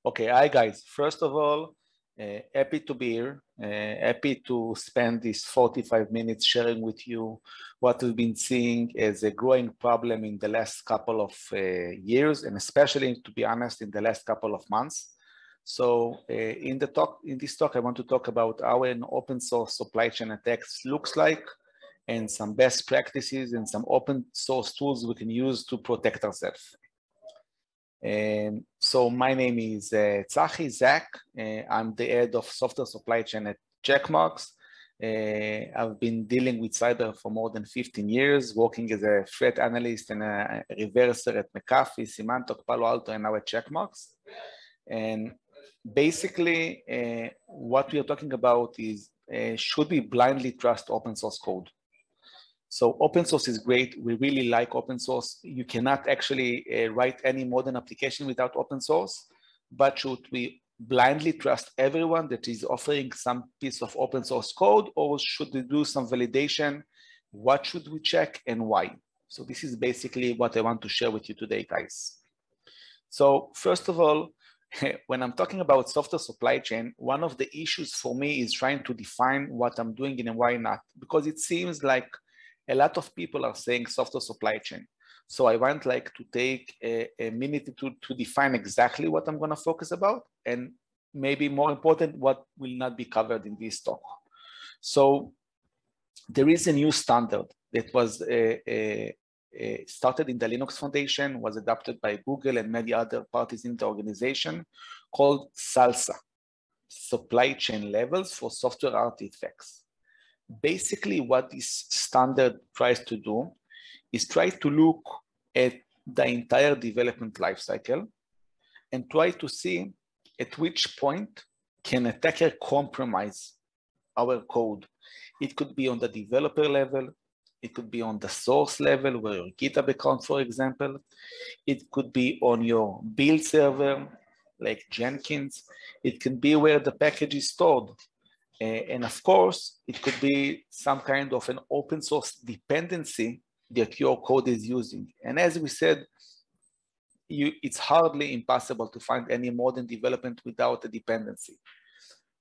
Okay, hi guys. First of all, happy to be here. Happy to spend these 45 minutes sharing with you what we've been seeing as a growing problem in the last couple of years, and especially, to be honest, in the last couple of months. So in this talk, I want to talk about how an open source supply chain attacks looks like, and some best practices and some open source tools we can use to protect ourselves. So my name is Tzachi Zach. I'm the head of software supply chain at Checkmarx. I've been dealing with cyber for more than 15 years, working as a threat analyst and a reverser at McAfee, Symantec, Palo Alto, and now at Checkmarx. And basically, what we are talking about is, should we blindly trust open source code? So open source is great. We really like open source. You cannot actually write any modern application without open source, but should we blindly trust everyone that is offering some piece of open source code, or should we do some validation? What should we check and why? So this is basically what I want to share with you today, guys. So first of all, when I'm talking about software supply chain, one of the issues for me is trying to define what I'm doing and why not, because it seems like a lot of people are saying software supply chain. So I want to take a minute to define exactly what I'm going to focus about, and maybe more important, what will not be covered in this talk. So there is a new standard that was started in the Linux Foundation, was adopted by Google and many other parties in the organization, called SALSA, Supply Chain Levels for Software Artifacts. Basically, what this standard tries to do is try to look at the entire development lifecycle and try to see at which point can an attacker compromise our code. It could be on the developer level, it could be on the source level, where your GitHub account, for example. It could be on your build server, like Jenkins. It can be where the package is stored. And of course, it could be some kind of an open source dependency that your code is using. And as we said, it's hardly impossible to find any modern development without a dependency.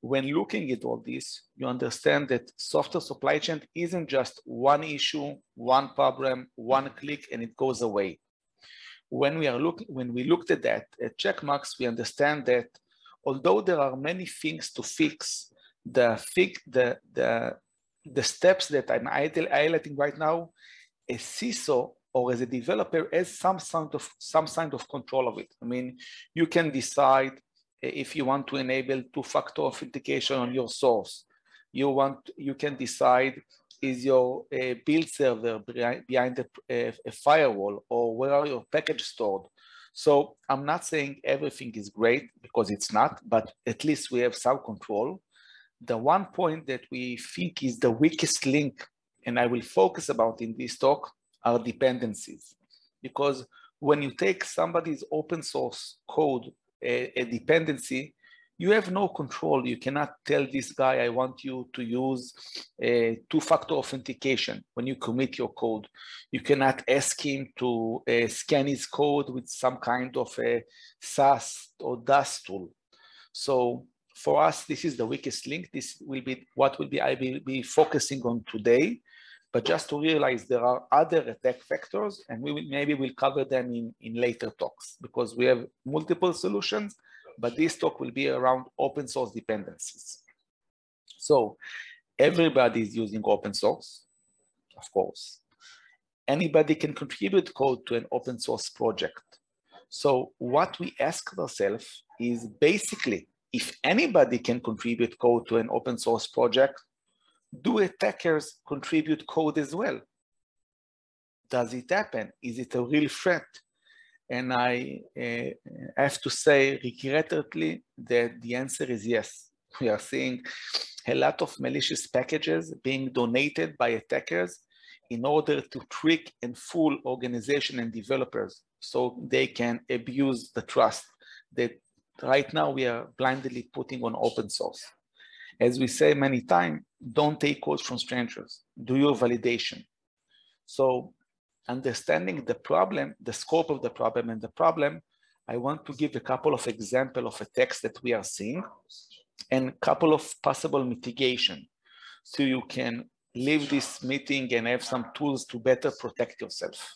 When looking at all this, you understand that software supply chain isn't just one issue, one problem, one click, and it goes away. When we looked at that at Checkmarx, we understand that although there are many things to fix, the steps that I'm highlighting right now, a CISO or as a developer has some kind of control of it. I mean, you can decide if you want to enable two-factor authentication on your source. You can decide, is your build server behind a firewall, or where are your packages stored? So I'm not saying everything is great, because it's not, but at least we have some control. The one point that we think is the weakest link, and I will focus about in this talk, are dependencies. Because when you take somebody's open source code, a dependency, you have no control. You cannot tell this guy, I want you to use two-factor authentication when you commit your code. You cannot ask him to scan his code with some kind of a SAS or DAS tool. So for us, this is the weakest link. This will be what I will be focusing on today. But just to realize there are other attack vectors, and maybe we'll cover them in later talks, because we have multiple solutions, but this talk will be around open source dependencies. So everybody is using open source, of course. Anybody can contribute code to an open source project. So what we ask ourselves is basically, if anybody can contribute code to an open source project, do attackers contribute code as well? Does it happen? Is it a real threat? And I have to say, regrettably, that the answer is yes. We are seeing a lot of malicious packages being donated by attackers in order to trick and fool organizations and developers, so they can abuse the trust that right now we are blindly putting on open source. As we say many times, don't take code from strangers. Do your validation. So understanding the problem, the scope of the problem and the problem, I want to give a couple of examples of attacks that we are seeing and a couple of possible mitigation, so you can leave this meeting and have some tools to better protect yourself.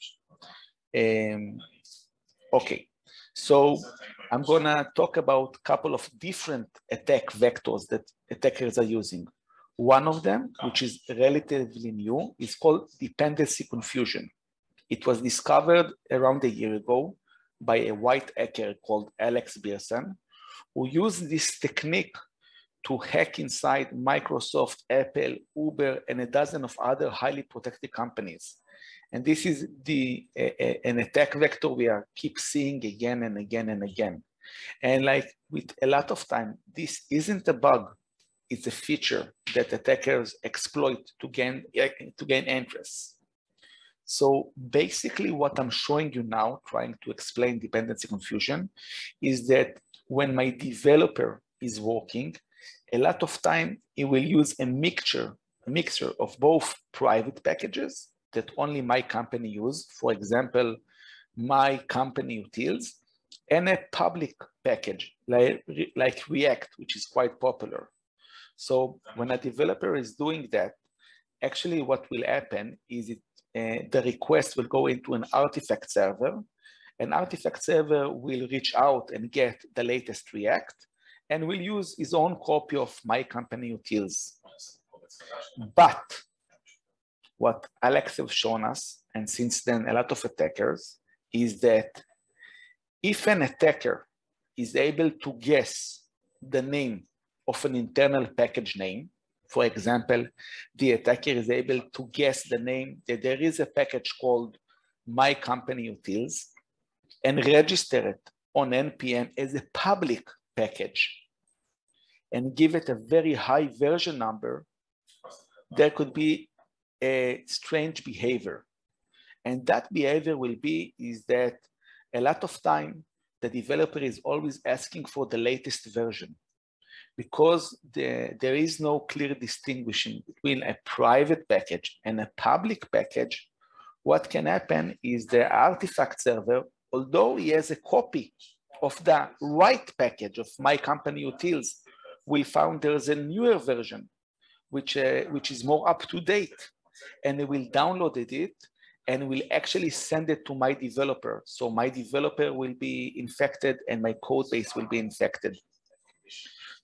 Okay, so I'm gonna talk about a couple of different attack vectors that attackers are using. One of them, which is relatively new, is called dependency confusion. It was discovered around a year ago by a white hacker called Alex Bierson, who used this technique to hack inside Microsoft, Apple, Uber, and a dozen of other highly protected companies. And this is an attack vector we are keep seeing again and again and again. And like with a lot of time, this isn't a bug, it's a feature that attackers exploit to gain interest. So basically what I'm showing you now, trying to explain dependency confusion, is that when my developer is working, a lot of time it will use a mixture of both private packages that only my company use, for example, my company utils, and a public package like React, which is quite popular. So when a developer is doing that, actually what will happen is the request will go into an artifact server. An artifact server will reach out and get the latest React and will use his own copy of my company utils. But what Alex has shown us, and since then a lot of attackers, is that if an attacker is able to guess the name of an internal package name, for example, the attacker is able to guess the name that there is a package called my company utils and register it on NPM as a public package and give it a very high version number, there could be a strange behavior. And that behavior will be is that a lot of time, the developer is always asking for the latest version. Because there is no clear distinguishing between a private package and a public package, what can happen is the artifact server, although he has a copy of the right package of my company utils, will find there's a newer version, which is more up to date, and they will download it and will actually send it to my developer. So my developer will be infected and my code base will be infected.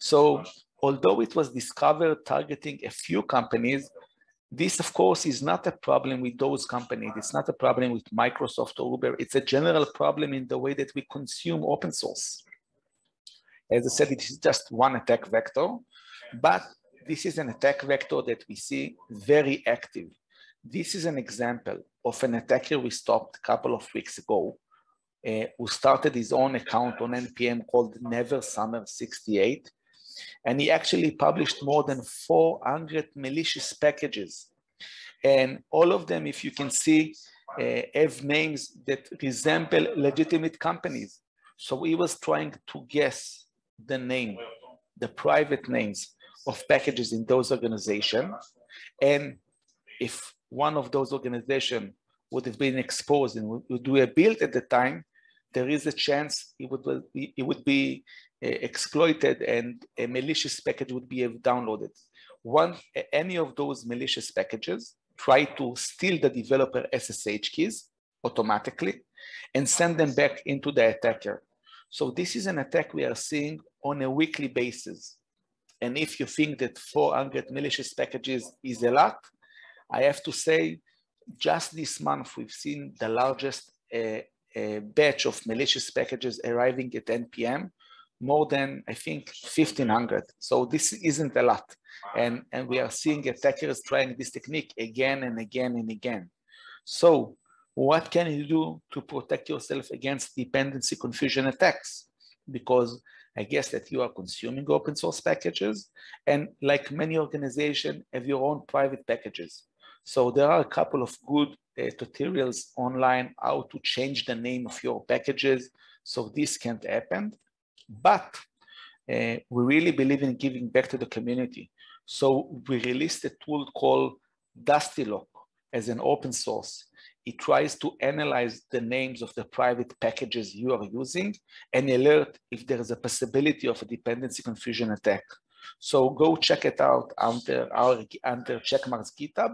So although it was discovered targeting a few companies, this of course is not a problem with those companies. It's not a problem with Microsoft or Uber. It's a general problem in the way that we consume open source. As I said, it is just one attack vector, but this is an attack vector that we see very active. This is an example of an attacker we stopped a couple of weeks ago, who started his own account on NPM called NeverSummer68. And he actually published more than 400 malicious packages. And all of them, if you can see, have names that resemble legitimate companies. So he was trying to guess the name, the private names of packages in those organizations. And if one of those organizations would have been exposed and would do a build at the time, there is a chance it would be exploited and a malicious package would be downloaded. Any of those malicious packages try to steal the developer SSH keys automatically and send them back into the attacker. So this is an attack we are seeing on a weekly basis. And if you think that 400 malicious packages is a lot, I have to say, just this month, we've seen the largest batch of malicious packages arriving at NPM, more than, I think, 1,500. So this isn't a lot. And we are seeing attackers trying this technique again and again and again. So what can you do to protect yourself against dependency confusion attacks? Because I guess that you are consuming open source packages, and like many organizations, have your own private packages. So there are a couple of good tutorials online how to change the name of your packages so this can't happen. But we really believe in giving back to the community. So we released a tool called DustyLock as an open source. it tries to analyze the names of the private packages you are using and alert if there is a possibility of a dependency confusion attack. So go check it out under Checkmarks GitHub.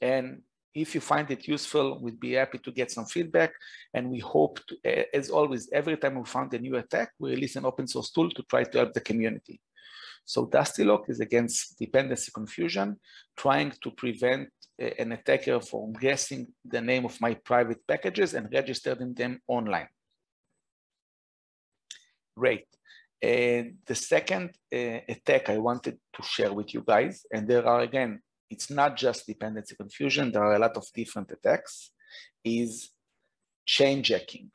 And if you find it useful, we'd be happy to get some feedback. And we hope to, as always, every time we found a new attack, we release an open source tool to try to help the community. So Dustylock is against dependency confusion, trying to prevent an attacker from guessing the name of my private packages and registering them online. Great. The second attack I wanted to share with you guys, and there are, again, it's not just dependency confusion, there are a lot of different attacks, is chain jacking,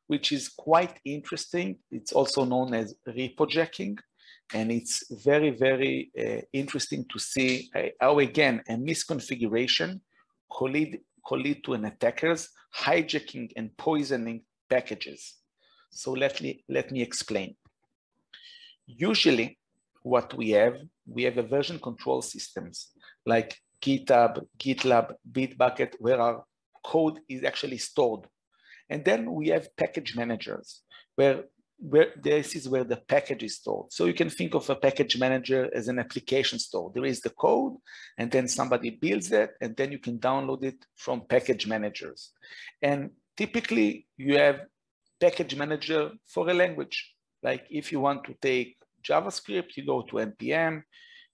which is quite interesting. It's also known as repo jacking. And it's very, very interesting to see how, again, a misconfiguration could lead to an attacker's hijacking and poisoning packages. So let me explain. Usually, what we have a version control systems like GitHub, GitLab, Bitbucket, where our code is actually stored. And then we have package managers where this is where the package is stored. So you can think of a package manager as an application store. There is the code, and then somebody builds it, and then you can download it from package managers. And typically, you have package manager for a language. Like if you want to take JavaScript, you go to NPM.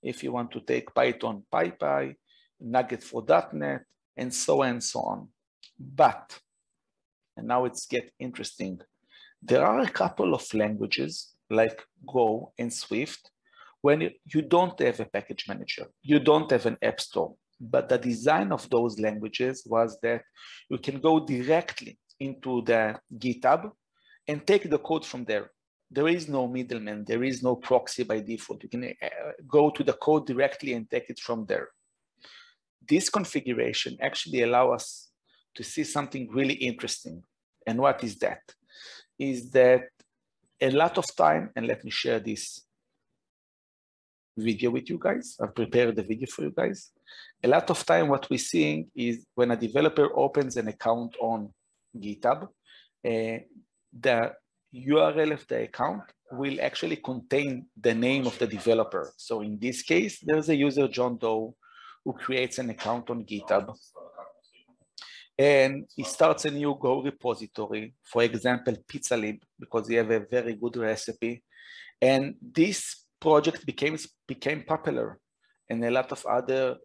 If you want to take Python, PyPy, Nugget for .NET, and so on. But, and now it's get interesting, there are a couple of languages like Go and Swift when you don't have a package manager, you don't have an app store. But the design of those languages was that you can go directly into the GitHub and take the code from there. There is no middleman, there is no proxy by default. You can go to the code directly and take it from there. This configuration actually allows us to see something really interesting. And what is that? Is that a lot of time, and let me share this video with you guys. I've prepared the video for you guys. A lot of time what we're seeing is when a developer opens an account on GitHub, the URL of the account will actually contain the name of the developer. So in this case, there's a user, John Doe, who creates an account on GitHub. And he starts a new Go repository, for example, PizzaLib, because he have a very good recipe. And this project became popular. And a lot of other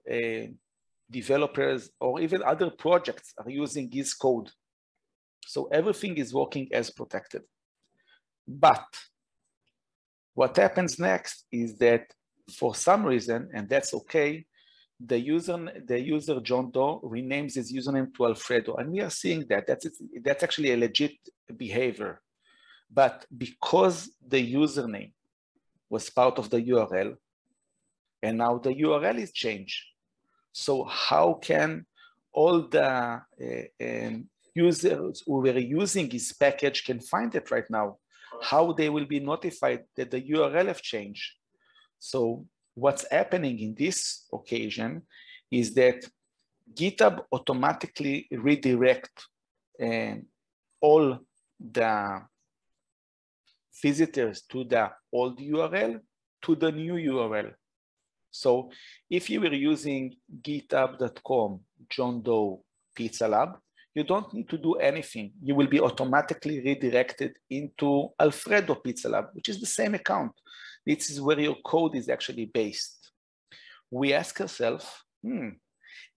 developers or even other projects are using his code. So everything is working as protected. But what happens next is that for some reason, and that's okay, the user John Doe renames his username to Alfredo, and we are seeing that that's actually a legit behavior. But because the username was part of the URL, and now the URL is changed, so how can all the users who were using his package can find it right now? How they will be notified that the URL have changed? So what's happening in this occasion is that GitHub automatically redirect all the visitors to the old URL to the new URL. So if you were using github.com John Doe Pizza Lab, you don't need to do anything. You will be automatically redirected into Alfredo Pizza Lab, which is the same account. This is where your code is actually based. We ask ourselves,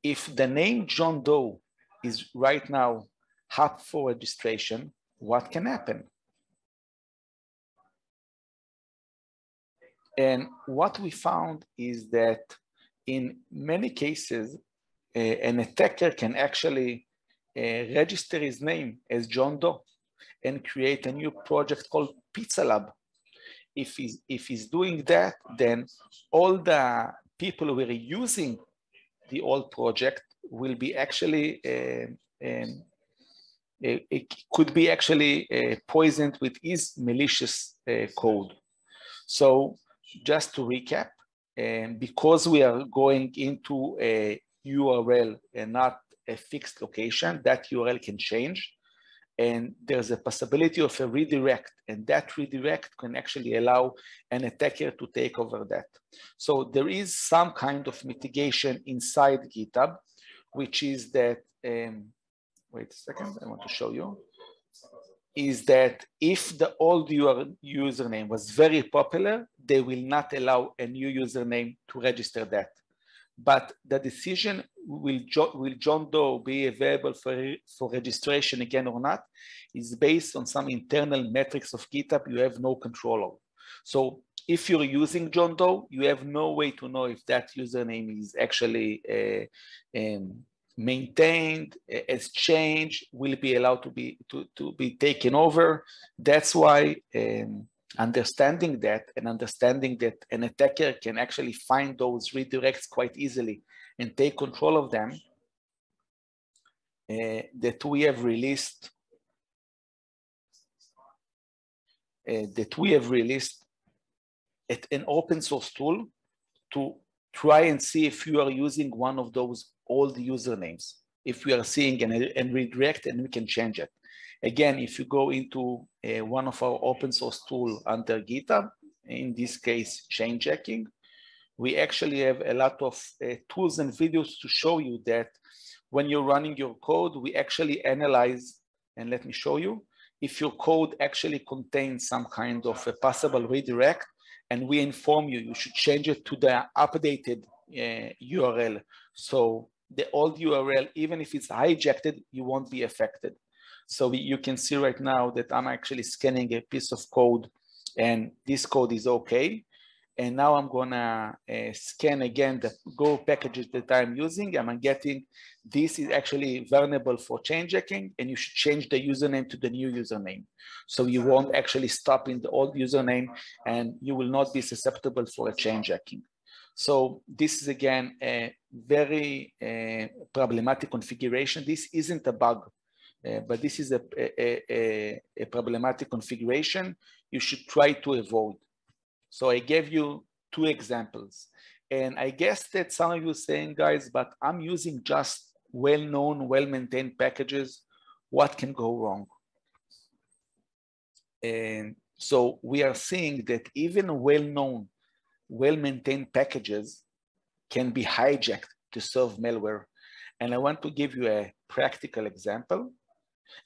if the name John Doe is right now up for registration, what can happen? And what we found is that in many cases, an attacker can actually register his name as John Doe and create a new project called Pizza Lab. If he's doing that, then all the people who were using the old project will be actually, it could be actually poisoned with his malicious code. So just to recap, because we are going into a URL and not a fixed location. That URL can change, and there's a possibility of a redirect, and that redirect can actually allow an attacker to take over that. So there is some kind of mitigation inside GitHub, which is that, wait a second, I want to show you, is that if the old username was very popular, they will not allow a new username to register that. But the decision will John Doe be available for registration again or not is based on some internal metrics of GitHub you have no control over. So if you're using John Doe, you have no way to know if that username is actually maintained, has changed, will be allowed to be taken over. That's why understanding that and understanding that an attacker can actually find those redirects quite easily and take control of them, that we have released an open source tool to try and see if you are using one of those old usernames, if we are seeing and redirect, and we can change it. Again, if you go into one of our open source tool under GitHub, in this case, chain checking, we actually have a lot of tools and videos to show you that when you're running your code, we actually analyze, and let me show you, if your code actually contains some kind of a possible redirect, and we inform you, you should change it to the updated URL. So the old URL, even if it's hijacked, you won't be affected. So you can see right now that I'm actually scanning a piece of code, and this code is okay. And now I'm gonna scan again the Go packages that I'm using, and I'm getting, this is actually vulnerable for chain checking, and you should change the username to the new username. So you won't actually stop in the old username, and you will not be susceptible for a chain checking. So this is again a very problematic configuration. This isn't a bug, but this is a problematic configuration you should try to avoid. So I gave you two examples. And I guess that some of you are saying, guys, but I'm using just well-known, well-maintained packages. What can go wrong? And so we are seeing that even well-known, well-maintained packages can be hijacked to serve malware. And I want to give you a practical example,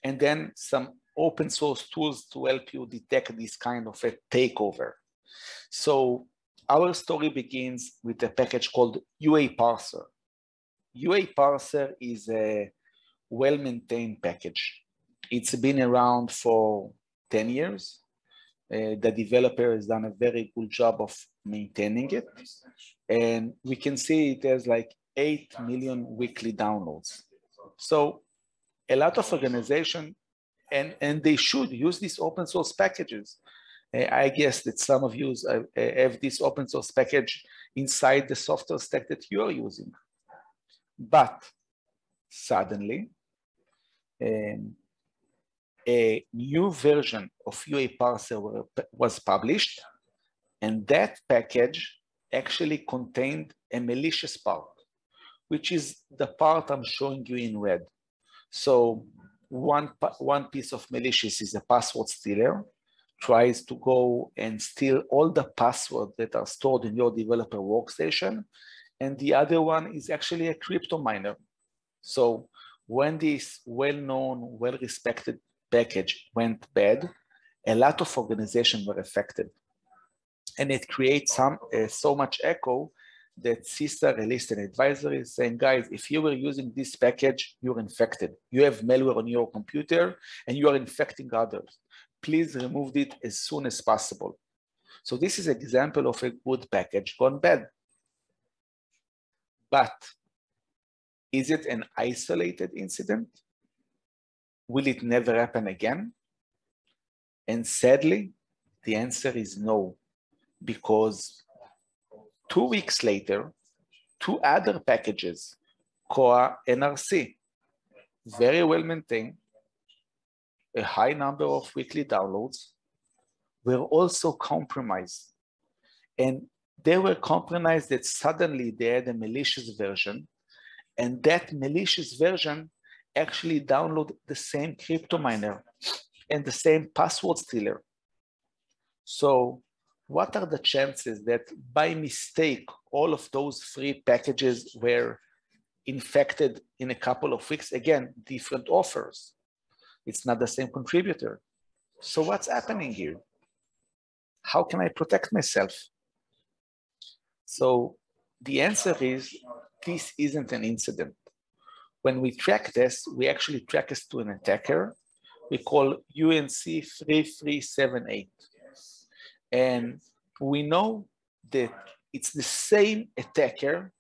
and then some open source tools to help you detect this kind of a takeover. So our story begins with a package called UA Parser. UA Parser is a well-maintained package. It's been around for 10 years. The developer has done a very good job of maintaining it. And we can see it has like 8 million weekly downloads. So a lot of organizations, and they should use these open source packages. I guess that some of you have this open source package inside the software stack that you're using. But suddenly, a new version of UA Parser was published, and that package actually contained a malicious part, which is the part I'm showing you in red. So one piece of malicious is a password stealer, tries to go and steal all the passwords that are stored in your developer workstation. And the other one is actually a crypto miner. So when this well-known, well-respected package went bad, a lot of organizations were affected. And it creates so much echo that CISA released an advisory saying, guys, if you were using this package, you're infected. You have malware on your computer and you are infecting others. Please remove it as soon as possible. So this is an example of a good package gone bad. But is it an isolated incident? Will it never happen again? And sadly, the answer is no, because 2 weeks later, 2 other packages, COA and RC, very well maintained, a high number of weekly downloads, were also compromised. And they were compromised that suddenly they had a malicious version, And that malicious version actually download the same crypto miner and the same password stealer. So what are the chances that by mistake, all of those free packages were infected in a couple of weeks? Again, different offers. It's not the same contributor. So what's happening here? How can I protect myself? So the answer is, this isn't an incident. When we track this, we actually track this to an attacker we call UNC 3378. And we know that it's the same attacker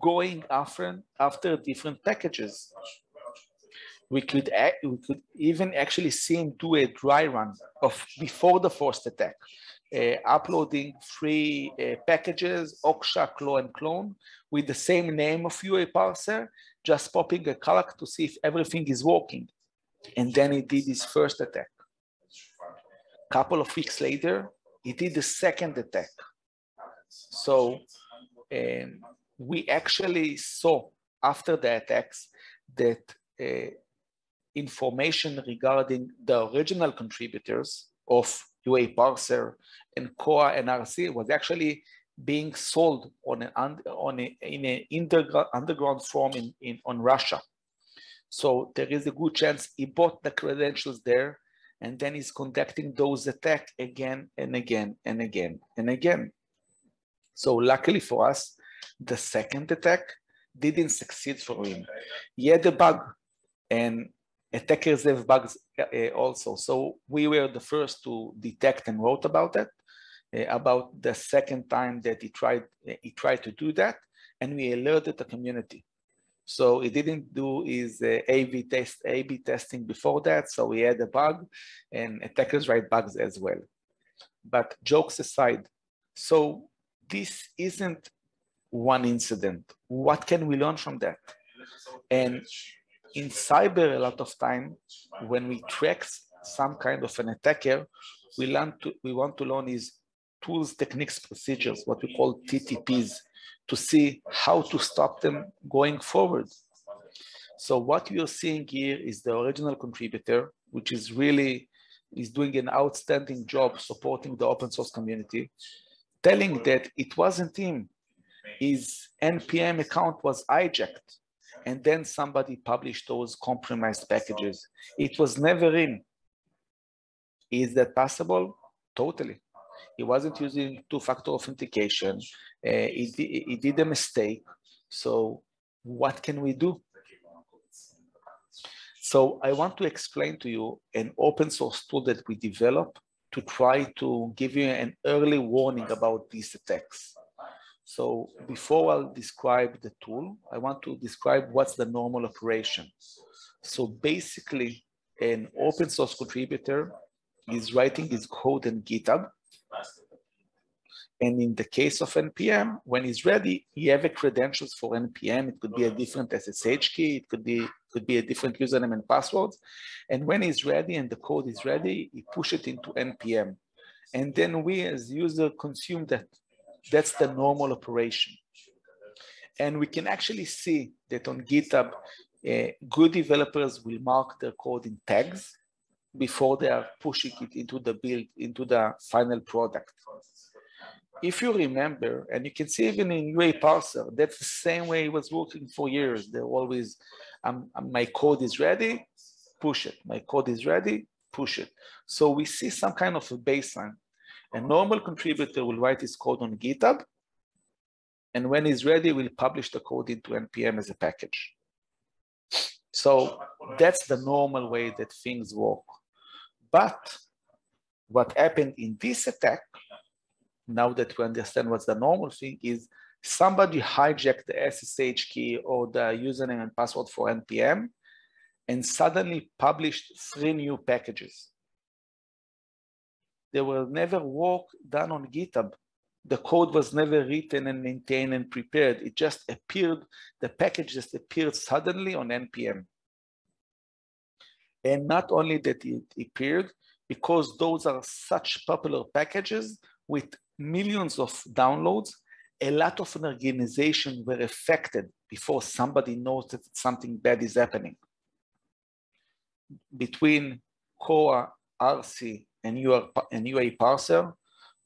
going after different packages. We could even actually see him do a dry run of before the forced attack, uploading free packages, Oksha, Claw, and Clone, with the same name of UA parser, just popping a calc to see if everything is working. And then he did his first attack. A couple of weeks later, he did the second attack. So we actually saw after the attacks that information regarding the original contributors of UA parser and Koa and RC was actually being sold in an underground form on Russia. So there is a good chance he bought the credentials there, and then he's conducting those attacks again and again and again and again. So luckily for us, the second attack didn't succeed for him. He had a bug, and attackers have bugs also. So we were the first to detect and wrote about it, about the second time that he tried to do that, and we alerted the community. So he didn't do his A/B testing before that, so he had a bug, and attackers write bugs as well. But jokes aside, so this isn't one incident. What can we learn from that? And in cyber, a lot of time, when we track some kind of an attacker, we want to learn his tools, techniques, procedures, what we call TTPs, to see how to stop them going forward. So what you're seeing here is the original contributor, which is doing an outstanding job supporting the open source community, telling that it wasn't him. His NPM account was hijacked, and then somebody published those compromised packages. It was never him. Is that possible? Totally. He wasn't using two-factor authentication. He did a mistake. So what can we do? So I want to explain to you an open source tool that we developed to try to give you an early warning about these attacks. So before I'll describe the tool, I want to describe what's the normal operation. So basically, an open source contributor is writing his code in GitHub. And in the case of NPM, when he's ready, he have a credentials for NPM. It could be a different SSH key. It could be a different username and passwords. And when he's ready and the code is ready, he push it into NPM. And then we as user consume that. That's the normal operation. And we can actually see that on GitHub, good developers will mark their code in tags before they are pushing it into the build, into the final product. If you remember, and you can see even in UA parser, that's the same way it was working for years. They're always, my code is ready, push it. My code is ready, push it. So we see some kind of a baseline. A normal contributor will write his code on GitHub, and when he's ready, we'll publish the code into NPM as a package. So that's the normal way that things work. But what happened in this attack, now that we understand what's the normal thing, is somebody hijacked the SSH key or the username and password for NPM and suddenly published 3 new packages. There were never work done on GitHub. The code was never written and maintained and prepared. It just appeared, the package just appeared suddenly on NPM. And not only that it appeared, because those are such popular packages with millions of downloads, a lot of an organization were affected before somebody knows that something bad is happening. Between core, RC, and UA parser,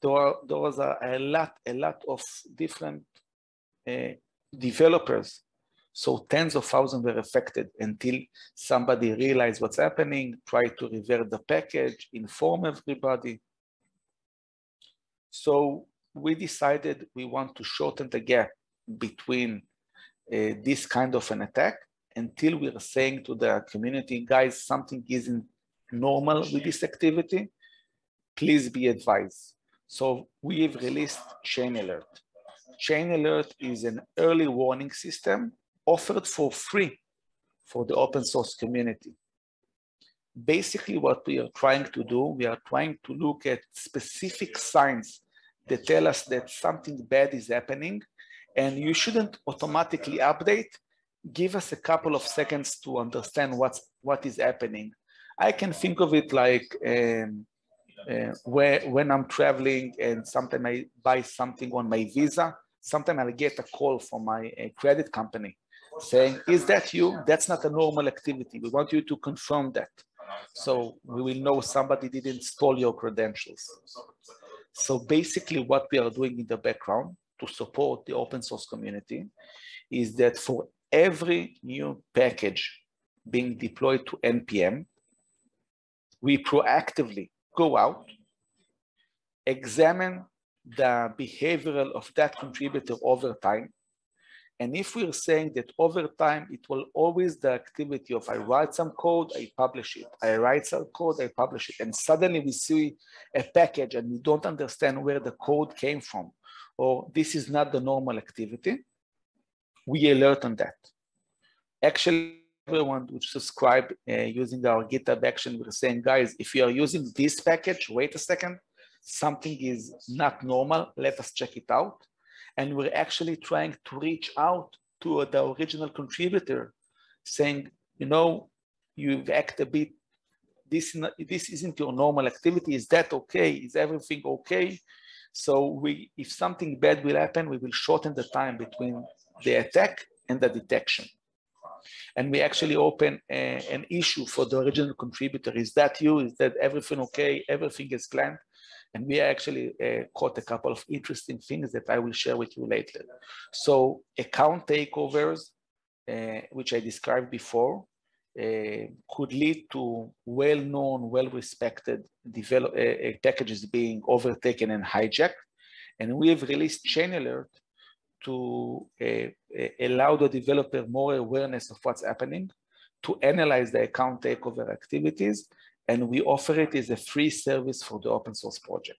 there was a lot of different developers. So tens of thousands were affected until somebody realized what's happening, tried to revert the package, inform everybody. So we decided we want to shorten the gap between this kind of an attack until we are saying to the community, guys, something isn't normal with this activity, please be advised. So we've released Chain Alert. Chain Alert is an early warning system offered for free for the open source community. Basically what we are trying to do, we are trying to look at specific signs that tell us that something bad is happening, and you shouldn't automatically update. Give us a couple of seconds to understand what is happening. I can think of it like when I'm traveling and sometimes I buy something on my Visa, sometimes I'll get a call from my credit company saying, is that you? That's not a normal activity. We want you to confirm that. So we will know somebody didn't steal your credentials. So basically what we are doing in the background to support the open source community is that for every new package being deployed to NPM, we proactively go out, examine the behavioral of that contributor over time. And if we're saying that over time, it will always the activity of I write some code, I publish it. I write some code, I publish it. And suddenly we see a package and we don't understand where the code came from, or this is not the normal activity, we alert on that. Actually, everyone would subscribe using our GitHub action. We're saying, guys, if you are using this package, wait a second, something is not normal, let us check it out. And we're actually trying to reach out to the original contributor saying, you know, you've acted a bit, this isn't your normal activity. Is that okay? Is everything okay? So if something bad will happen, we will shorten the time between the attack and the detection. And we actually open an issue for the original contributor. Is that you? Is that everything okay? Everything is planned? And we actually caught a couple of interesting things that I will share with you later. So account takeovers, which I described before, could lead to well-known, well-respected packages being overtaken and hijacked. And we have released Chain Alert to allow the developer more awareness of what's happening, to analyze the account takeover activities, and we offer it as a free service for the open source project.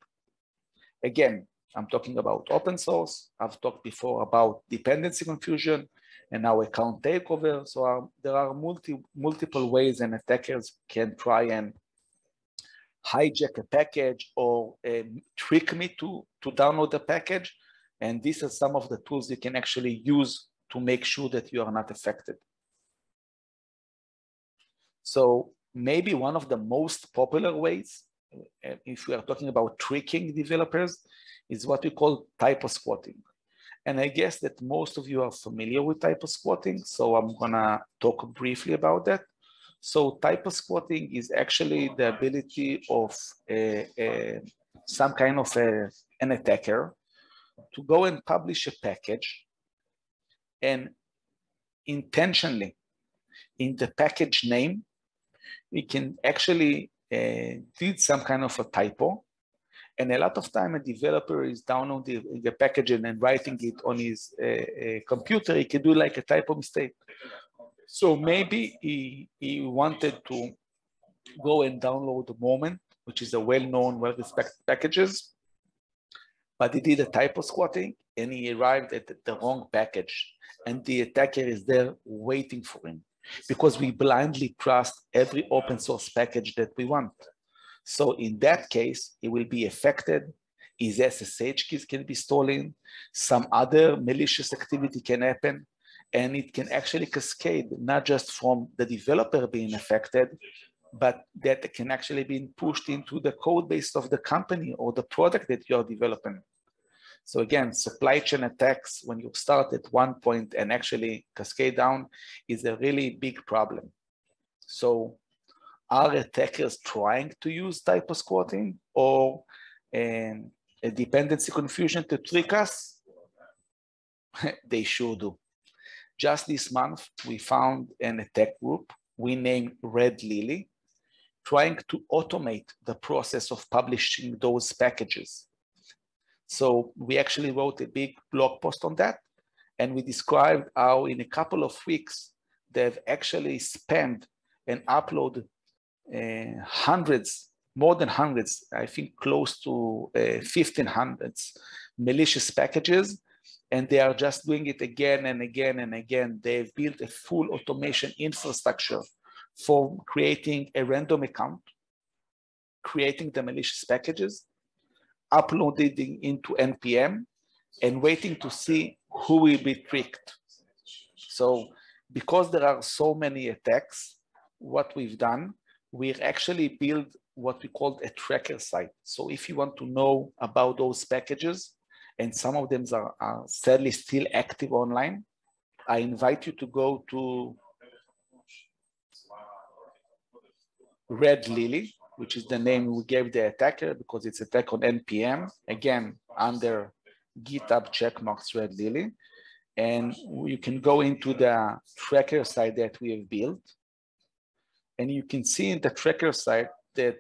Again, I'm talking about open source. I've talked before about dependency confusion and now account takeover. So there are multiple ways an attackers can try and hijack a package or trick me to download the package. And these are some of the tools you can actually use to make sure that you are not affected. So maybe one of the most popular ways, if we are talking about tricking developers, is what we call typo squatting. And I guess that most of you are familiar with typo squatting, so I'm gonna talk briefly about that. So typo squatting is actually the ability of some kind of an attacker to go and publish a package and intentionally in the package name, we can actually did some kind of a typo. And a lot of time a developer is downloading the package and writing it on his computer, he can do like a typo mistake. So maybe he wanted to go and download the Moment, which is a well-known, well-respected packages, but he did a typo squatting and he arrived at the wrong package. And the attacker is there waiting for him because we blindly trust every open source package that we want. So in that case, he will be affected. His SSH keys can be stolen. Some other malicious activity can happen. And it can actually cascade, not just from the developer being affected, but that can actually be pushed into the code base of the company or the product that you're developing. So again, supply chain attacks, when you start at one point and actually cascade down, is a really big problem. So are attackers trying to use typo squatting or a dependency confusion to trick us? They sure do. Just this month, we found an attack group we named Red Lily, trying to automate the process of publishing those packages. So we actually wrote a big blog post on that, and we described how in a couple of weeks, they've actually spent and uploaded hundreds, more than hundreds, I think close to 1,500 malicious packages, and they are just doing it again and again and again. They've built a full automation infrastructure for creating a random account, creating the malicious packages, uploading into NPM, and waiting to see who will be tricked. So because there are so many attacks, what we've done, we've actually built what we call a tracker site. So if you want to know about those packages, and some of them are sadly still active online, I invite you to go to Red Lily, which is the name we gave the attacker because it's attack on NPM, again, under GitHub checkmarks Red Lily. And you can go into the tracker site that we have built. And you can see in the tracker site that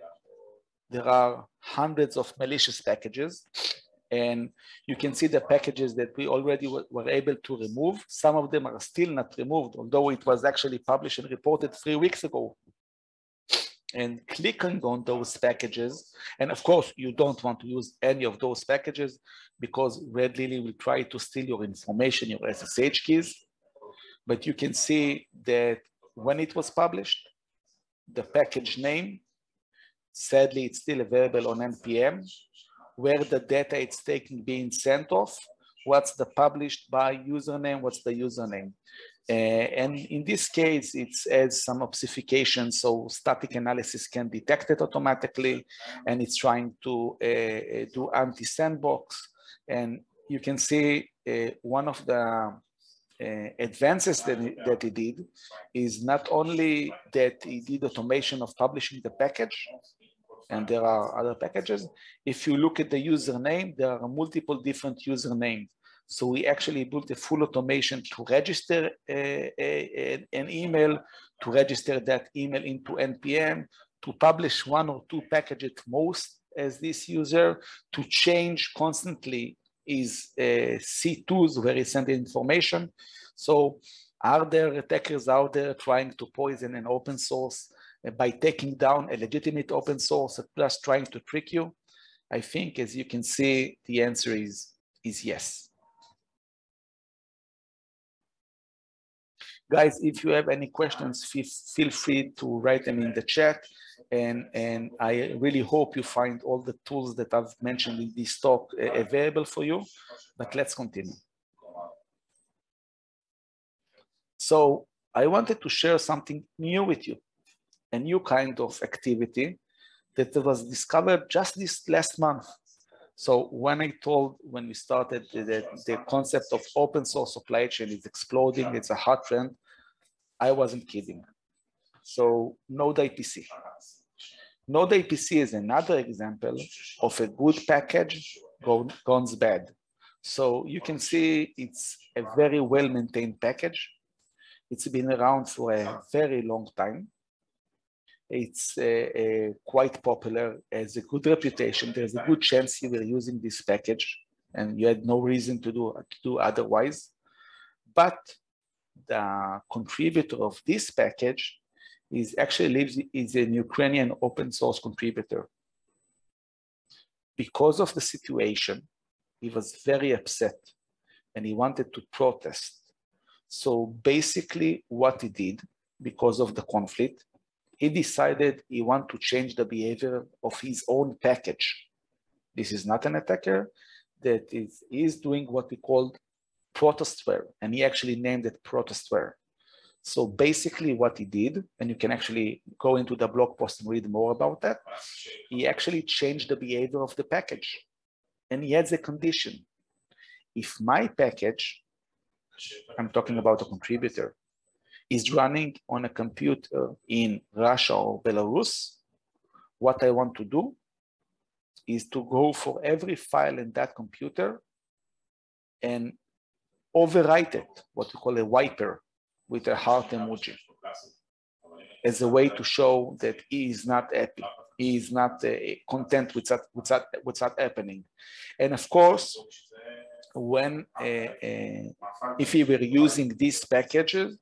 there are hundreds of malicious packages. And you can see the packages that we already were able to remove. Some of them are still not removed, although it was actually published and reported 3 weeks ago. And clicking on those packages, and of course, you don't want to use any of those packages because Red Lily will try to steal your information, your SSH keys. But you can see that when it was published, the package name, sadly, it's still available on NPM, where the data it's taking being sent off, what's the published by username, what's the username. And in this case, it adds some obfuscation, so static analysis can detect it automatically, and it's trying to do anti-sandbox. And you can see one of the advances that he did is not only that he did automation of publishing the package, and there are other packages. If you look at the username, there are multiple different usernames. So we actually built a full automation to register an email, to register that email into NPM, to publish 1 or 2 packages at most as this user, to change constantly his C2s where he sent the information. So are there attackers out there trying to poison an open source by taking down a legitimate open source plus trying to trick you? I think, as you can see, the answer is yes. Guys, if you have any questions, feel free to write them in the chat. And I really hope you find all the tools that I've mentioned in this talk available for you. But let's continue. So I wanted to share something new with you, a new kind of activity that was discovered just this last month. So when we started the concept of open source supply chain is exploding, it's a hot trend, I wasn't kidding. So Node IPC. Node IPC is another example of a good package gone bad. So you can see it's a very well-maintained package. It's been around for a very long time. It's quite popular, has a good reputation. There's a good chance you were using this package and you had no reason to do otherwise. But the contributor of this package is an Ukrainian open source contributor. Because of the situation, he was very upset and he wanted to protest. So basically what he did, because of the conflict, he decided he wanted to change the behavior of his own package. This is not an attacker, that is doing what we call protestware, and he actually named it protestware. So basically what he did, and you can actually go into the blog post and read more about that, he actually changed the behavior of the package. And he adds a condition. if my package, I'm talking about a contributor, is running on a computer in Russia or Belarus, what I want to do is to go for every file in that computer and overwrite it, what we call a wiper with a heart emoji, as a way to show that he is not happy, he is not content with what's not happening. And of course, when if we were using these packages,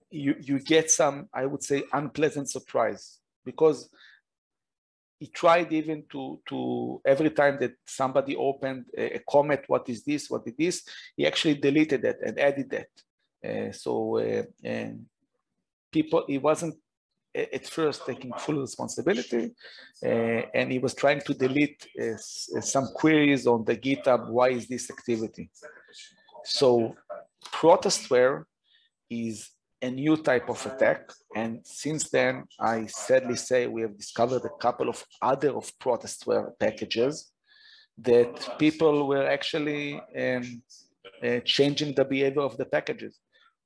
you get some, I would say, unpleasant surprise, because he tried even to every time that somebody opened a comment, what is this, what is this, he actually deleted it and added that. People, he wasn't at first taking full responsibility, and he was trying to delete some queries on the GitHub, why is this activity? So protestware is a new type of attack, and since then, I sadly say we have discovered a couple of other of protestware packages that people were actually changing the behavior of the packages.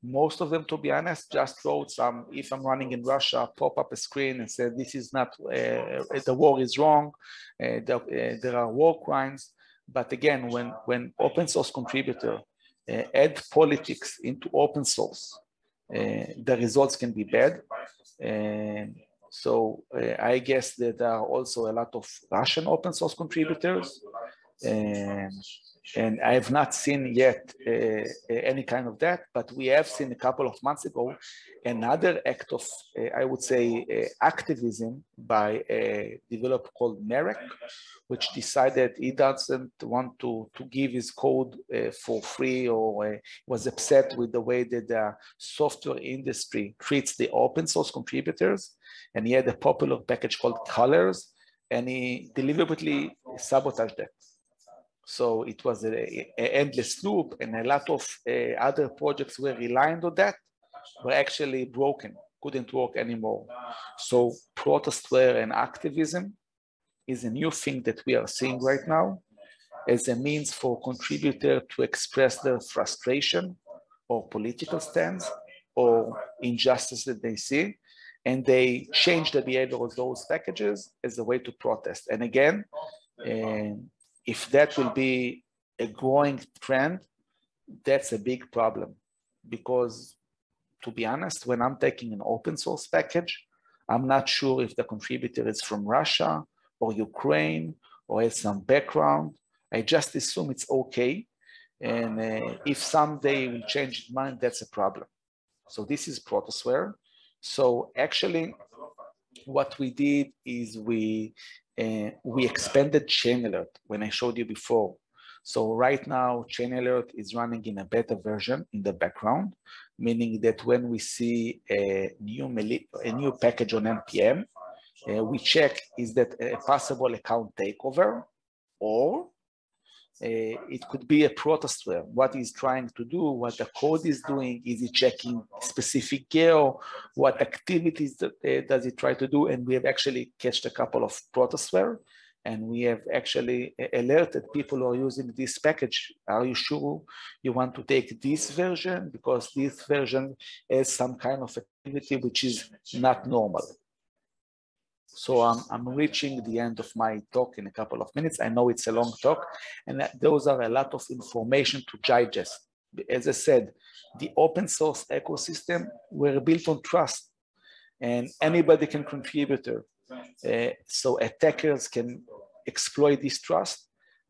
Most of them, to be honest, just wrote some, if I'm running in Russia, pop up a screen and say, this is not, the war is wrong, there are war crimes. But again, when open source contributor add politics into open source, the results can be bad. So I guess that there are also a lot of Russian open source contributors. And I have not seen yet any kind of that, but we have seen a couple of months ago another act of, I would say, activism by a developer called Merrick, which decided he doesn't want to give his code for free, or was upset with the way that the software industry treats the open source contributors. And he had a popular package called Colors, and he deliberately sabotaged that. So it was an endless loop, and a lot of other projects were relying on that, were actually broken, couldn't work anymore. So protestware and activism is a new thing that we are seeing right now as a means for contributors to express their frustration or political stance or injustice that they see, and they change the behavior of those packages as a way to protest. And again, if that will be a growing trend, that's a big problem, because to be honest, when I'm taking an open source package, I'm not sure if the contributor is from Russia or Ukraine or has some background. I just assume it's okay. And if someday will change its mind, that's a problem. So this is protostware. So actually what we did is we expanded Chain Alert when I showed you before. So right now, Chain Alert is running in a beta version in the background, meaning that when we see a new package on NPM, we check, is that a possible account takeover, or it could be a protostware. What he's trying to do, what the code is doing, is he checking specific geo, what activities does he try to do? And we have actually catched a couple of protostware, and we have actually alerted people who are using this package. Are you sure you want to take this version? Because this version has some kind of activity which is not normal. So I'm reaching the end of my talk in a couple of minutes. I know it's a long talk, and those are a lot of information to digest. As I said, the open source ecosystem were built on trust, and anybody can contribute. So attackers can exploit this trust.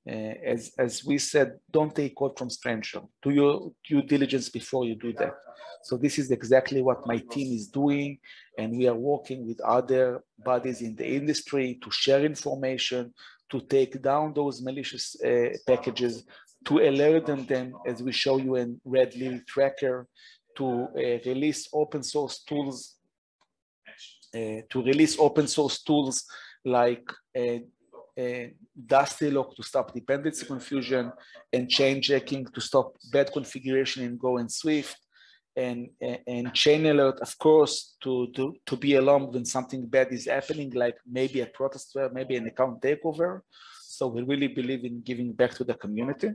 As we said, don't take code from stranger. Do your due diligence before you do that. So this is exactly what my team is doing, and we are working with other bodies in the industry to share information, to take down those malicious packages, to alert them, as we show you in Red Lily Tracker, to release open source tools, like Dusty-Lock to stop dependency confusion, and chain checking to stop bad configuration in Go and Swift, and Chain Alert, of course, to be alarmed when something bad is happening, like maybe a protestware, maybe an account takeover. So we really believe in giving back to the community.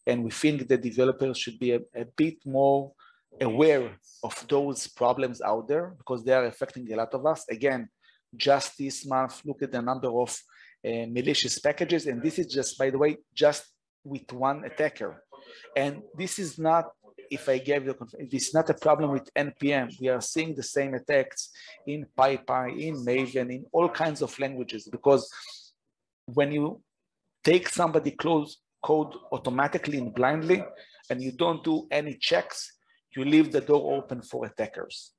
And we think the developers should be a bit more aware of those problems out there because they are affecting a lot of us. Again, just this month, look at the number of malicious packages. And this is just, by the way, just with one attacker. And this is not, if I gave you, this is not a problem with NPM. We are seeing the same attacks in PyPy, in Maven, in all kinds of languages, because when you take somebody code automatically and blindly, and you don't do any checks, you leave the door open for attackers.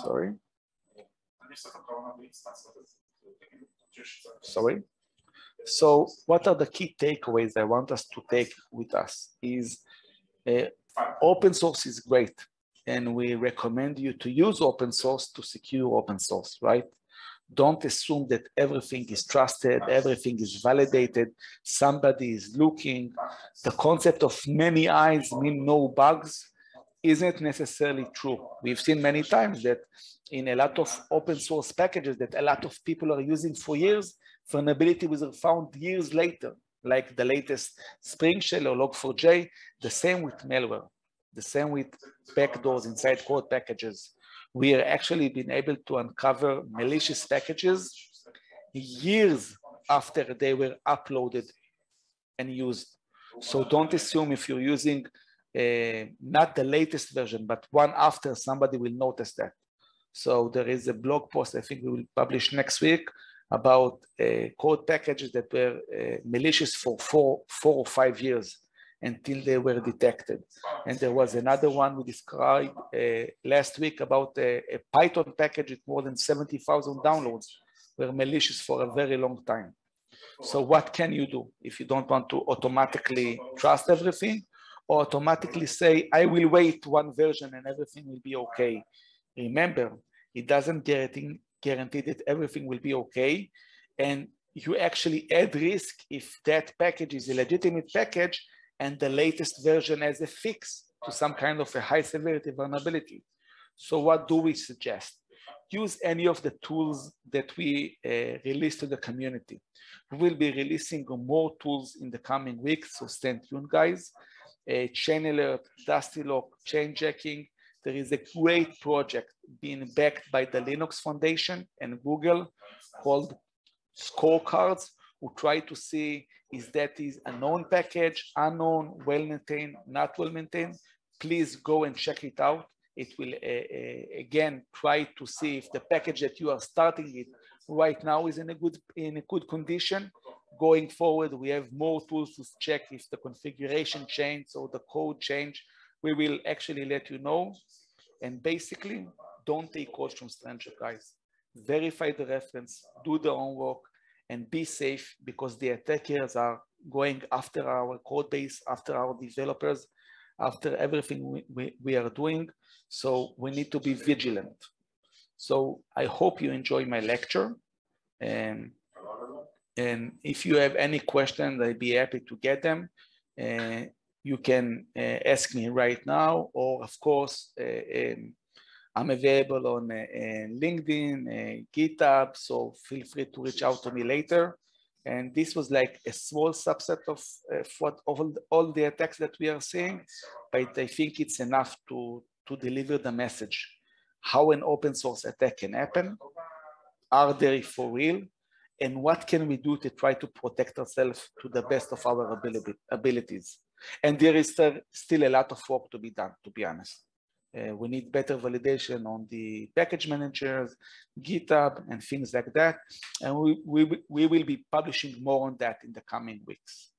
Sorry? Sorry? So what are the key takeaways I want us to take with us is open source is great. And we recommend you to use open source to secure open source, right? Don't assume that everything is trusted, everything is validated, somebody is looking. The concept of many eyes mean no bugs isn't necessarily true. We've seen many times that in a lot of open source packages that a lot of people are using for years, vulnerability was found years later, like the latest Spring Shell or Log4j, the same with malware, the same with backdoors inside code packages. We are actually been able to uncover malicious packages years after they were uploaded and used. So don't assume if you're using not the latest version, but one after, somebody will notice that. So there is a blog post I think we will publish next week about code packages that were malicious for four or 5 years until they were detected. And there was another one we described last week about a Python package with more than 70,000 downloads were malicious for a very long time. So what can you do if you don't want to automatically trust everything or automatically say, I will wait one version and everything will be okay? Remember, it doesn't guarantee that everything will be okay. And you actually add risk if that package is a legitimate package and the latest version has a fix to some kind of a high severity vulnerability. So what do we suggest? Use any of the tools that we release to the community. We will be releasing more tools in the coming weeks, so stay tuned, guys. Chain Alert, Dusty Lock, chain jacking. There is a great project being backed by the Linux Foundation and Google called Scorecards, who try to see is that is a known package, unknown, well-maintained, not well-maintained. Please go and check it out. It will, again, try to see if the package that you are starting it right now is in a good condition. Going forward, we have more tools to check if the configuration changed or the code changed. We will actually let you know. And basically, don't take calls from strangers, guys. Verify the reference, do the homework, and be safe, because the attackers are going after our code base, after our developers, after everything we are doing. So we need to be vigilant. So I hope you enjoy my lecture. And if you have any questions, I'd be happy to get them. You can ask me right now, or of course, I'm available on LinkedIn, GitHub, so feel free to reach out to me later. And this was like a small subset of all the attacks that we are seeing, but I think it's enough to deliver the message. How an open source attack can happen, are they for real, and what can we do to try to protect ourselves to the best of our abilities. And there is still a lot of work to be done, to be honest. We need better validation on the package managers, GitHub, and things like that. And we will be publishing more on that in the coming weeks.